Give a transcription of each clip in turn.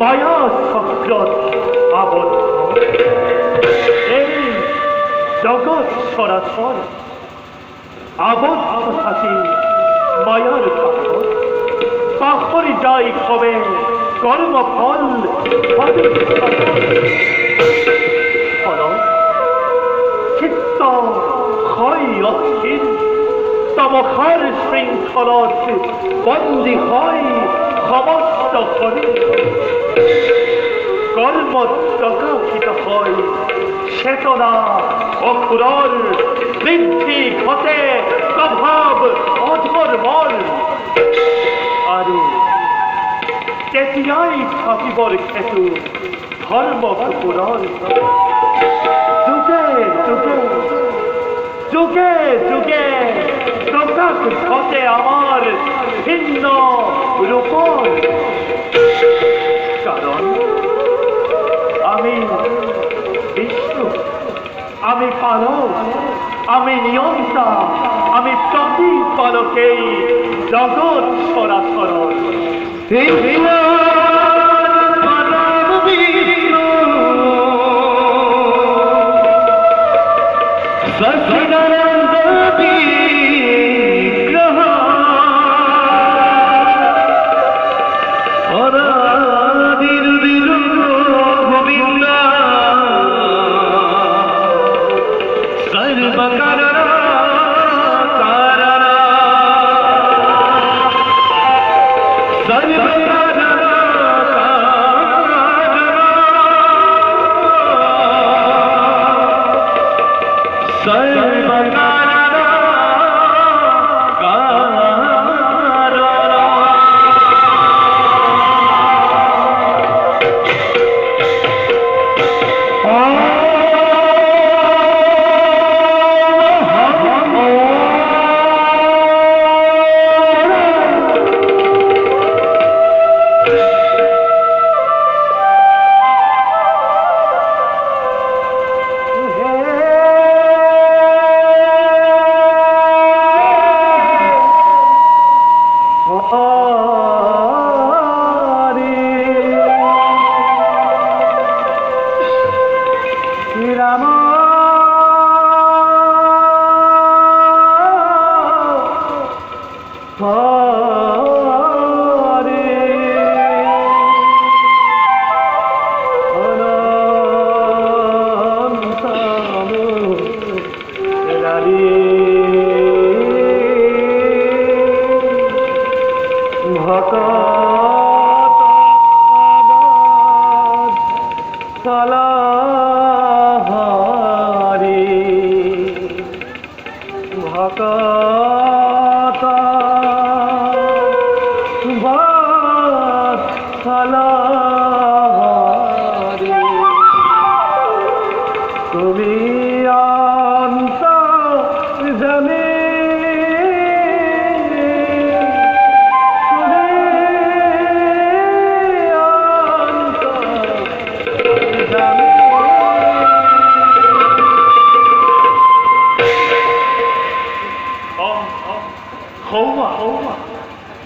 মায়া চক্রত আবদ্ধ এই জগৎ সরাসর আবদ্ধ থাকি মায়ার পাখরি যাই কবে কর্মফল চিত্ত হয় অস্থির তমখার শৃঙ্খলত বন্দী হয় সমস্ত শরীর কর্ম প্রকাশিত হয় চেতনা অকুরর বৃদ্ধি ঘটে স্বভাব অধর্মর আৰু তেতিয়াই থাকিবৰ হেতু ধৰ্ম কুকুৰৰ যুগে যুগে যুগে যুগে প্রকাশ ঘটে আমার ভিন্ন রূপর কারণ আমি বিষ্ণু, আমি পালক, আমি নিয়ন্তা, আমি প্রতিপালকেই জগৎ সরাসর Govinda তুমি অন্তর্যামী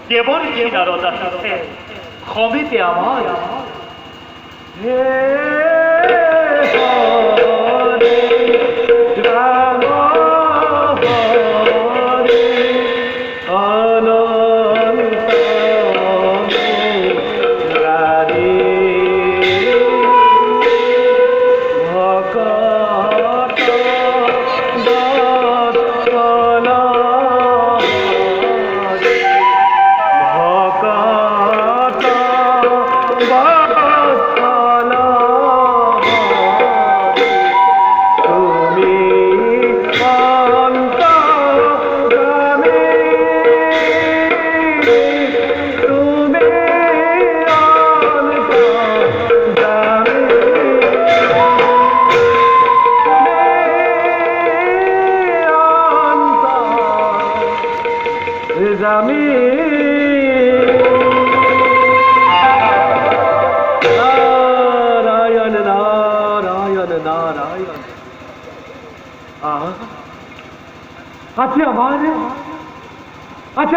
কেবল নারদ আসছে ক্ষমিতে আমার হে হরে রাম হরে অনন্ত রাধে ভকত বৎসল নারায়ণ নারায়ণ নারায়ণ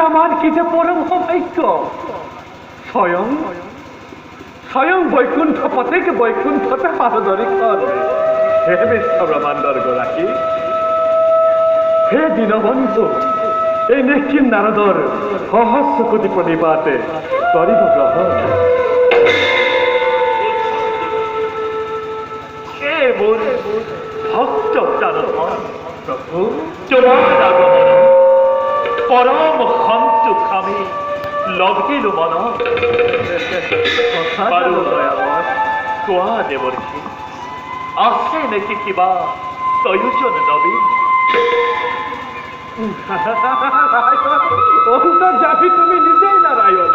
আমার কি যে পরম সৌভাগ্য স্বয়ং স্বয়ং বৈকুণ্ঠ পথেকে বৈকুণ্ঠতে পারদরি কর হে বিশ্ব ব্রহ্মাণ্ডর গৰাকী হে দীনবন্ধু এই নিশ্চিত নারদর সহস্র কোটি প্রণিপাতে করিব গ্রহণ ভক্ত প্রভু তোমার আগমন পরম সন্তোষ আমি লভিলো মন কোৱা দেৱৰ্ষি আছে নেকি কিবা প্ৰয়োজন নবীন অন্তর্যামী তুমি নিজেই নারায়ণ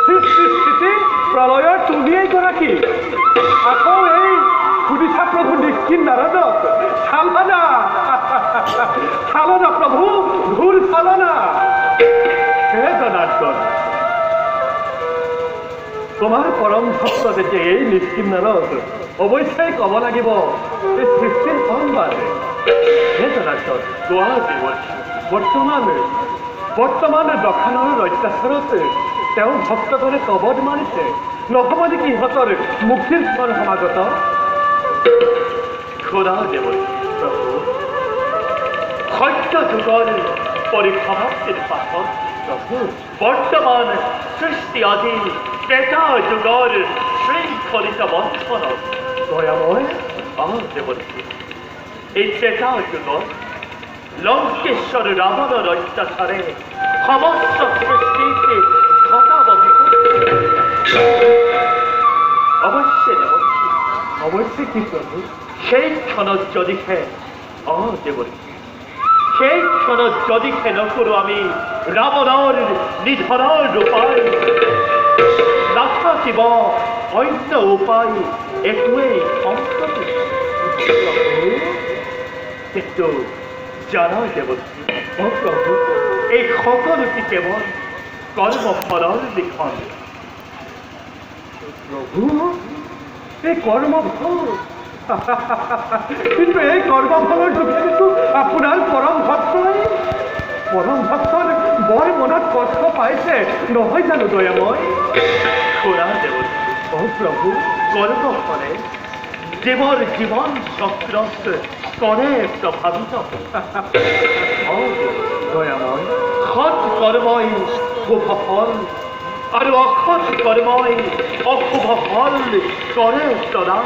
সৃষ্টি স্থিতি প্রলয়ের তুমিয়েই গৰাকী আকৌ এই সুধিছা প্রভু নিশ্চিত নারদক চালনা চালনা প্রভু ভুল চালনা হে জনার্দন তোমার পরম ভক্ত যে এই নিশ্চিত নারদ অবশ্যই কব লাগিব এই সৃষ্টির সংবাদে হে জনার্দন কোৱা দেৱৰ্ষি বৰ্তমান দক্ষিণৰ অত্যাচাৰতে তেওঁ ভক্তজনে কবদ মাৰিছে নহ'ব নেকি ইহঁতৰ মুক্তিৰ স্বৰ সমাগত খোদা দেৱৰ্ষি প্ৰভু সত্য যুগৰ পৰিসমাপ্তিৰ পাছত প্ৰভু বৰ্তমান সৃষ্টি আদি ত্ৰেতা যুগৰ শৃংখলিত বন্ধনত দয়াময় দেৱৰ্ষি এই ত্ৰেতা যুগত লঙ্কেশ্বর রাবণের অত্যাচারে সমস্ত সৃষ্টিকে অবশ্যই দেবর্ষি অবশ্যই কি প্রভু সেই ক্ষণত যদিহে দেবর্ষি সেই ক্ষণত যদিহে নকৰো আমি রাবণৰ নিধনৰ ৰূপায় নাথাকিব অন্য উপায় একোৱেই সম্পত্তি কিন্তু জানা দেৱৰ্ষি প্রভু এই সকলোটি কেৱল কৰ্মফলৰ লিখন প্রভু এই কর্মফল কিন্তু এই কর্মফলৰ যোগেদিতো আপোনাৰ পৰম ভক্তই বৰ মনত কষ্ট পাইছে নহয় জানো দয়াময় শুনা দেৱৰ্ষি প্ৰভু কৰ্মফলে জীৱৰ জীৱন চক্ৰত কৰে প্ৰভাৱিত দয়াময় সৎ কৰ্মই শুভ ফল আৰু অসৎ কৰ্মই অশুভ ফল কৰে প্ৰদান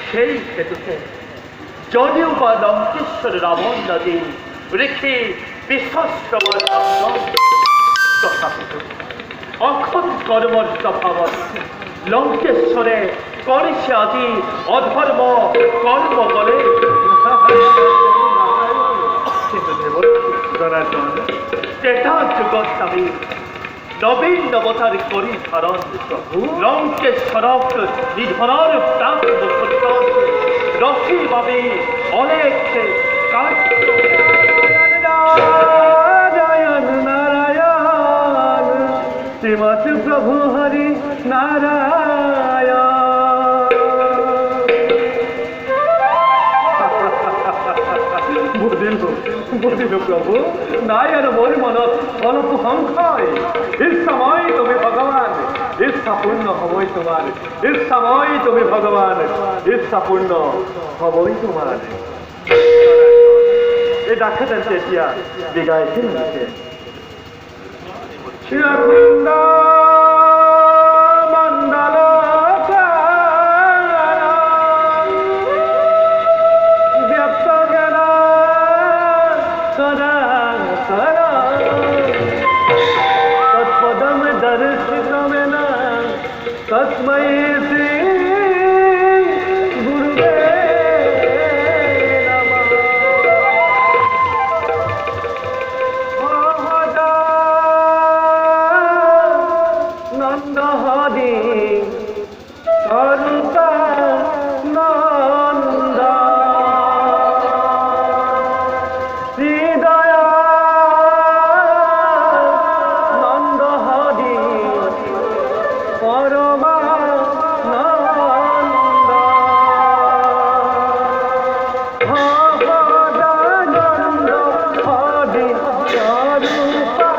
সেই হেতুকে যদিও বা লঙ্কেশ্বৰ ৰাৱণ নদী ঋষি বিশ্বস্ৰৱৰ তথাপিতো অসৎ কৰ্মৰ স্বভাৱত লঙ্কেশ্বৰে কৰিছে আজি অধৰ্ম কৰ্ম বলে কিন্তু জনাৰ্দন ত্ৰেতা যুগত আমি নবীন নবতার করি ধারণ লঙ্কেশ্বরক নিধনার প্রান্ত সত্তর রথি বাবে অনেক नारायण नारायण श्रीमत प्रभु हरि नारायण বুঝিল প্রভু নাই আর মোর মনত অলপ সংশয় ইচ্ছাময় তুমি ভগবান ইচ্ছাপূর্ণ হবই তোমার ইচ্ছাময় তুমি ভগবান ইচ্ছাপূর্ণ হবই তোমার এই ডাক্তার এতিয়া বিগাইছিল নাকি শিরাকুণ্ড মণ্ডল ব্যপ্ত জ্ঞান সদা সদা তৎপদম দর্শিতমেন তস্मै শ্রী গুরুবে নন্দহরি সরূপা নন্দ হৃদয় নন্দহরি পরমা নন্দ ভগদানন্দ হরি সরূপা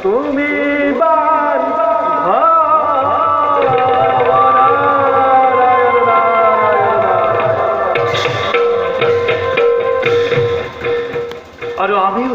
তুমি বান আর আমিও